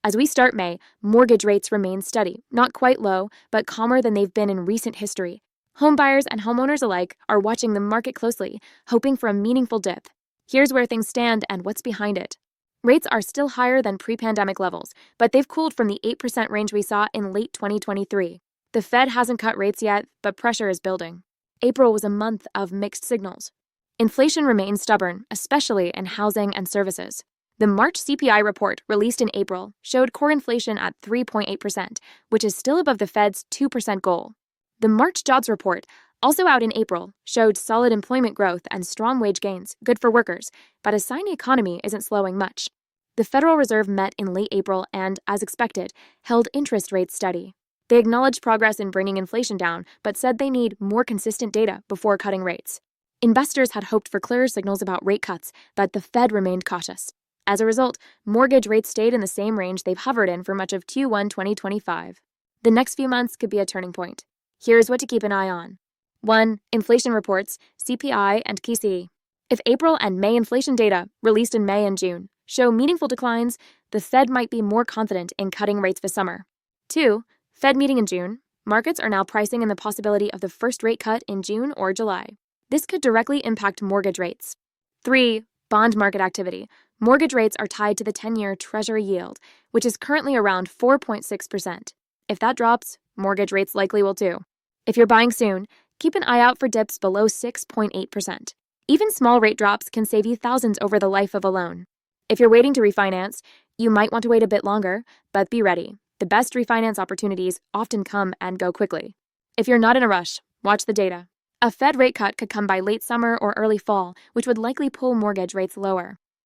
As we start May, mortgage rates remain steady, not quite low, but calmer than they've been in recent history. Homebuyers and homeowners alike are watching the market closely, hoping for a meaningful dip. Here's where things stand and what's behind it. Rates are still higher than pre-pandemic levels, but they've cooled from the 8% range we saw in late 2023. The Fed hasn't cut rates yet, but pressure is building. April was a month of mixed signals. Inflation remains stubborn, especially in housing and services. The March CPI report, released in April, showed core inflation at 3.8%, which is still above the Fed's 2% goal. The March jobs report, also out in April, showed solid employment growth and strong wage gains, good for workers, but a sign the economy isn't slowing much. The Federal Reserve met in late April and, as expected, held interest rates steady. They acknowledged progress in bringing inflation down, but said they need more consistent data before cutting rates. Investors had hoped for clearer signals about rate cuts, but the Fed remained cautious. As a result, mortgage rates stayed in the same range they've hovered in for much of Q1 2025. The next few months could be a turning point. Here's what to keep an eye on. 1. Inflation reports, CPI, and PCE. If April and May inflation data, released in May and June, show meaningful declines, the Fed might be more confident in cutting rates this summer. 2. Fed meeting in June. Markets are now pricing in the possibility of the first rate cut in June or July. This could directly impact mortgage rates. 3. Bond market activity. Mortgage rates are tied to the 10-year Treasury yield, which is currently around 4.6%. If that drops, mortgage rates likely will too. If you're buying soon, keep an eye out for dips below 6.8%. Even small rate drops can save you thousands over the life of a loan. If you're waiting to refinance, you might want to wait a bit longer, but be ready. The best refinance opportunities often come and go quickly. If you're not in a rush, watch the data. A Fed rate cut could come by late summer or early fall, which would likely pull mortgage rates lower.